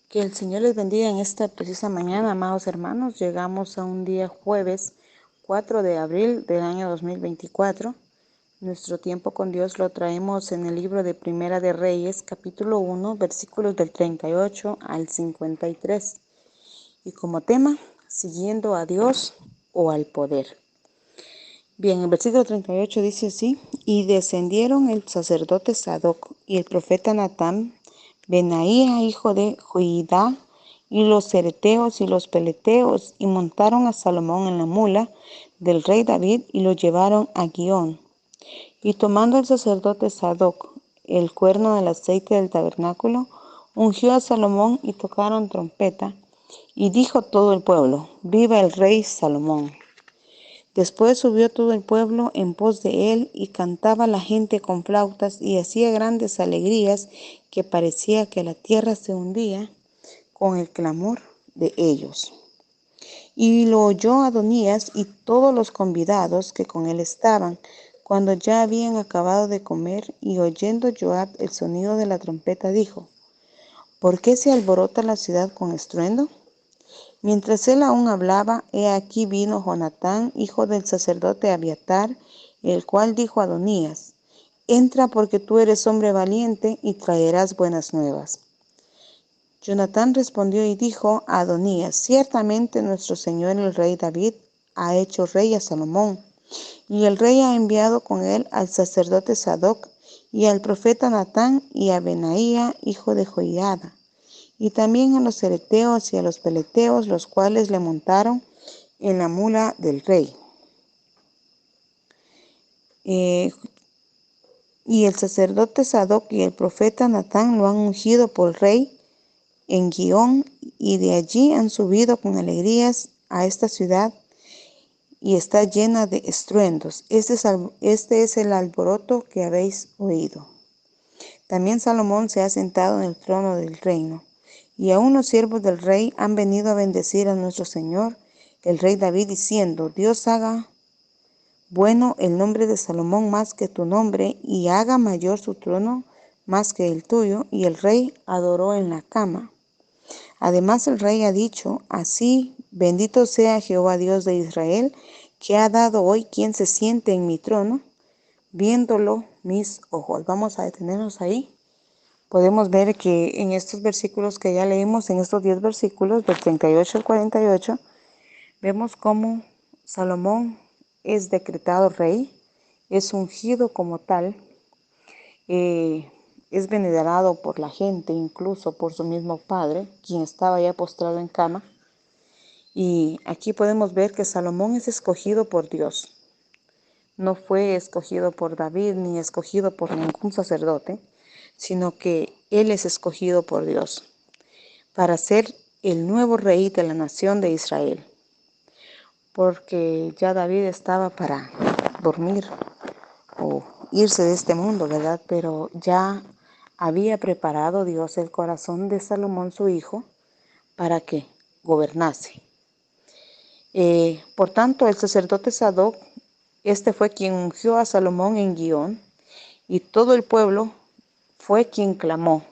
Que el Señor les bendiga en esta precisa mañana, amados hermanos. Llegamos a un día jueves 4 de abril del año 2024. Nuestro tiempo con Dios lo traemos en el libro de Primera de Reyes, capítulo 1, versículos del 38 al 53. Y como tema, siguiendo a Dios o al poder. Bien, el versículo 38 dice así: y descendieron el sacerdote Sadoc y el profeta Natán, Benaía hijo de Joiada, y los cereteos y los peleteos, y montaron a Salomón en la mula del rey David y lo llevaron a Gihón. Y tomando el sacerdote Sadoc el cuerno del aceite del tabernáculo, ungió a Salomón y tocaron trompeta, y dijo todo el pueblo: viva el rey Salomón. Después subió todo el pueblo en pos de él, y cantaba la gente con flautas, y hacía grandes alegrías, que parecía que la tierra se hundía con el clamor de ellos. Y lo oyó Adonías y todos los convidados que con él estaban, cuando ya habían acabado de comer, y oyendo Joab el sonido de la trompeta, dijo: ¿por qué se alborota la ciudad con estruendo? Mientras él aún hablaba, he aquí vino Jonatán, hijo del sacerdote Abiatar, el cual dijo a Adonías: entra, porque tú eres hombre valiente y traerás buenas nuevas. Jonatán respondió y dijo a Adonías: ciertamente nuestro señor el rey David ha hecho rey a Salomón, y el rey ha enviado con él al sacerdote Sadoc y al profeta Natán y a Benaía, hijo de Joiada, y también a los cereteos y a los peleteos, los cuales le montaron en la mula del rey. Y el sacerdote Sadoc y el profeta Natán lo han ungido por rey en Gihón, y de allí han subido con alegrías a esta ciudad, y está llena de estruendos. Este es el alboroto que habéis oído. También Salomón se ha sentado en el trono del reino, y aún los siervos del rey han venido a bendecir a nuestro señor, el rey David, diciendo: Dios haga bueno el nombre de Salomón más que tu nombre, y haga mayor su trono más que el tuyo. Y el rey adoró en la cama. Además el rey ha dicho así: bendito sea Jehová Dios de Israel, que ha dado hoy quien se siente en mi trono, viéndolo mis ojos. Vamos a detenernos ahí. Podemos ver que en estos versículos que ya leímos, en estos 10 versículos, del 38 al 48, vemos cómo Salomón es decretado rey, es ungido como tal, es venerado por la gente, incluso por su mismo padre, quien estaba ya postrado en cama. Y aquí podemos ver que Salomón es escogido por Dios. No fue escogido por David ni escogido por ningún sacerdote, sino que él es escogido por Dios para ser el nuevo rey de la nación de Israel. Porque ya David estaba para dormir o irse de este mundo, ¿verdad? Pero ya había preparado Dios el corazón de Salomón, su hijo, para que gobernase. Por tanto, el sacerdote Sadoc, este fue quien ungió a Salomón en Gihón, y todo el pueblo fue quien clamó: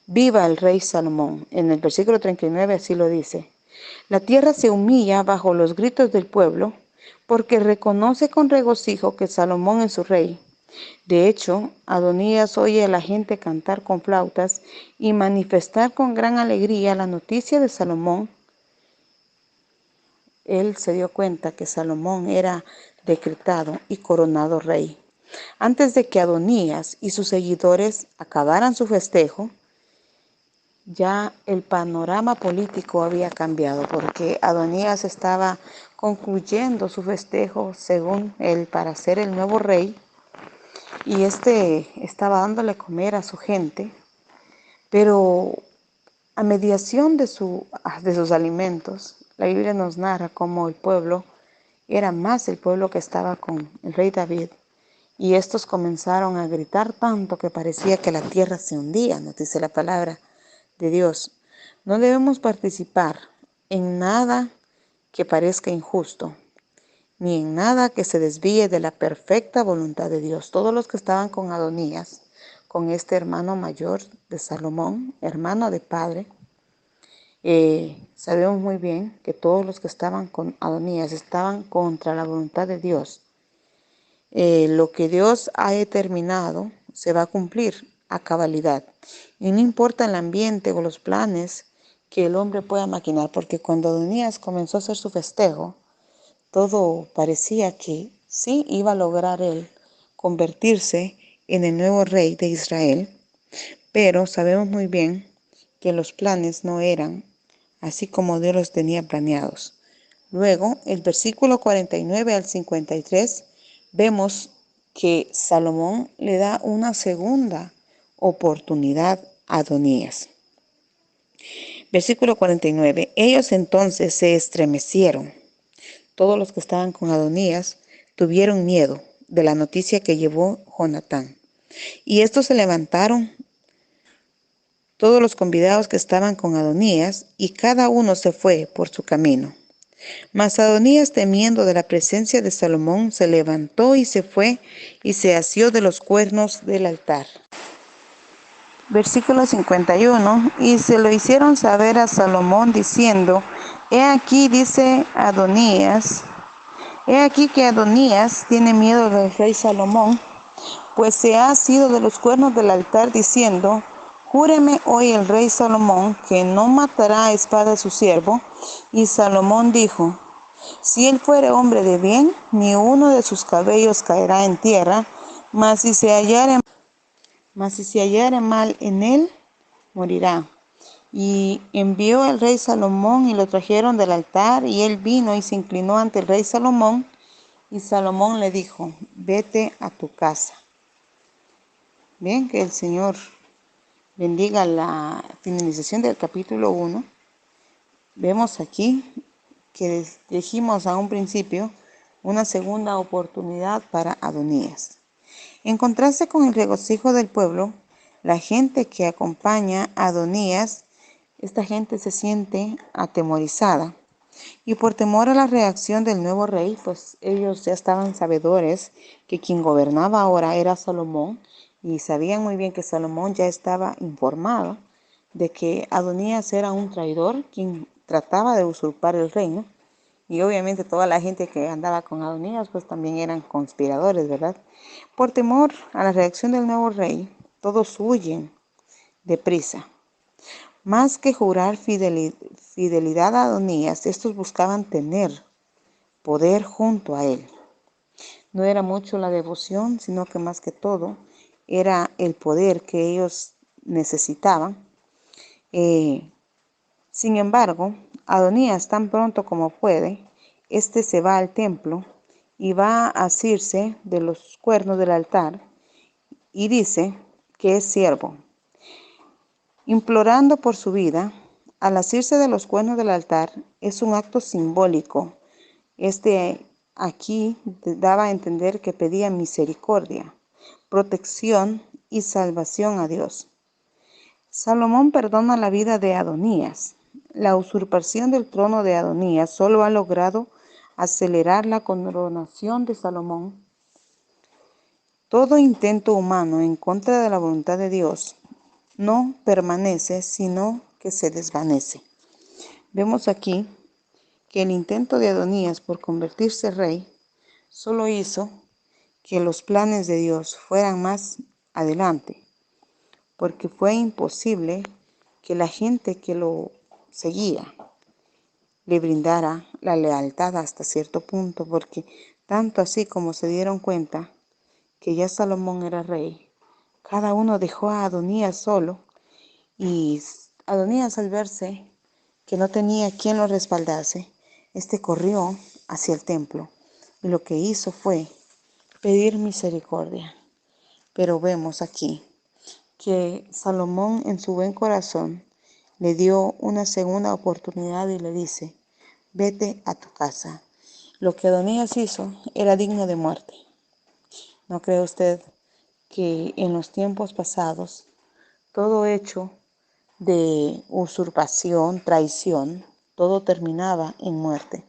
viva el rey Salomón. En el versículo 39 así lo dice: la tierra se humilla bajo los gritos del pueblo, porque reconoce con regocijo que Salomón es su rey. De hecho, Adonías oye a la gente cantar con flautas y manifestar con gran alegría la noticia de Salomón. Él se dio cuenta que Salomón era decretado y coronado rey. Antes de que Adonías y sus seguidores acabaran su festejo, ya el panorama político había cambiado, porque Adonías estaba concluyendo su festejo, según él, para ser el nuevo rey, y estaba dándole comer a su gente, pero a mediación de sus alimentos, la Biblia nos narra cómo el pueblo era más el pueblo que estaba con el rey David, y estos comenzaron a gritar tanto que parecía que la tierra se hundía, nos dice la palabra de Dios. No debemos participar en nada que parezca injusto, ni en nada que se desvíe de la perfecta voluntad de Dios. Todos los que estaban con Adonías, con este hermano mayor de Salomón, hermano de padre, Sabemos muy bien que todos los que estaban con Adonías estaban contra la voluntad de Dios. Lo que Dios ha determinado se va a cumplir a cabalidad. Y no importa el ambiente o los planes que el hombre pueda maquinar, porque cuando Adonías comenzó a hacer su festejo, todo parecía que sí iba a lograr él convertirse en el nuevo rey de Israel, pero sabemos muy bien que los planes no eran así como Dios los tenía planeados. Luego, el versículo 49 al 53, vemos que Salomón le da una segunda oportunidad a Adonías. Versículo 49, ellos entonces se estremecieron. Todos los que estaban con Adonías tuvieron miedo de la noticia que llevó Jonatán. Y estos se levantaron, todos los convidados que estaban con Adonías, y cada uno se fue por su camino. Mas Adonías, temiendo de la presencia de Salomón, se levantó y se fue y se asió de los cuernos del altar. Versículo 51, y se lo hicieron saber a Salomón diciendo, he aquí, dice Adonías, he aquí que Adonías tiene miedo del rey Salomón, pues se ha asido de los cuernos del altar diciendo, júreme hoy el rey Salomón que no matará a espada a su siervo. Y Salomón dijo, si él fuere hombre de bien, ni uno de sus cabellos caerá en tierra, mas si se hallare mal en él, morirá. Y envió el rey Salomón y lo trajeron del altar, y él vino y se inclinó ante el rey Salomón, y Salomón le dijo, vete a tu casa. Bien, que el Señor bendiga la finalización del capítulo 1. Vemos aquí que dijimos a un principio una segunda oportunidad para Adonías. En contraste con el regocijo del pueblo, la gente que acompaña a Adonías, esta gente se siente atemorizada. Y por temor a la reacción del nuevo rey, pues ellos ya estaban sabedores que quien gobernaba ahora era Salomón, y sabían muy bien que Salomón ya estaba informado de que Adonías era un traidor, quien trataba de usurpar el reino. Y obviamente toda la gente que andaba con Adonías pues también eran conspiradores, ¿verdad? Por temor a la reacción del nuevo rey, todos huyen deprisa. Más que jurar fidelidad a Adonías, estos buscaban tener poder junto a él. No era mucho la devoción, sino que más que todo era el poder que ellos necesitaban. Sin embargo, Adonías, tan pronto como puede, se va al templo y va a asirse de los cuernos del altar y dice que es siervo, implorando por su vida. Al asirse de los cuernos del altar es un acto simbólico. Aquí daba a entender que pedía misericordia, protección y salvación a Dios. Salomón perdona la vida de Adonías. La usurpación del trono de Adonías solo ha logrado acelerar la coronación de Salomón. Todo intento humano en contra de la voluntad de Dios no permanece, sino que se desvanece. Vemos aquí que el intento de Adonías por convertirse rey solo hizo que los planes de Dios fueran más adelante, porque fue imposible que la gente que lo seguía le brindara la lealtad hasta cierto punto, porque tanto así como se dieron cuenta que ya Salomón era rey, cada uno dejó a Adonías solo, y Adonías, al verse que no tenía quien lo respaldase, corrió hacia el templo y lo que hizo fue pedir misericordia. Pero vemos aquí que Salomón, en su buen corazón, le dio una segunda oportunidad y le dice, vete a tu casa. Lo que Adonías hizo era digno de muerte. ¿No cree usted que en los tiempos pasados todo hecho de usurpación, traición, todo terminaba en muerte?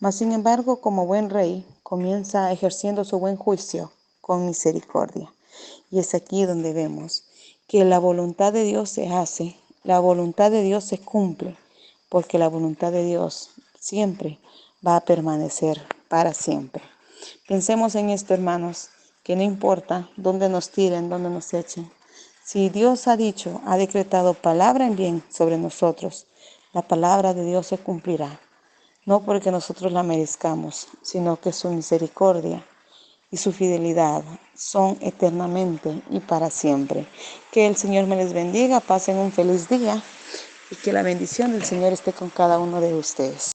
Mas sin embargo, como buen rey, comienza ejerciendo su buen juicio con misericordia. Y es aquí donde vemos que la voluntad de Dios se hace, la voluntad de Dios se cumple, porque la voluntad de Dios siempre va a permanecer para siempre. Pensemos en esto, hermanos, que no importa dónde nos tiren, dónde nos echen. Si Dios ha dicho, ha decretado palabra en bien sobre nosotros, la palabra de Dios se cumplirá. No porque nosotros la merezcamos, sino que su misericordia y su fidelidad son eternamente y para siempre. Que el Señor me les bendiga, pasen un feliz día y que la bendición del Señor esté con cada uno de ustedes.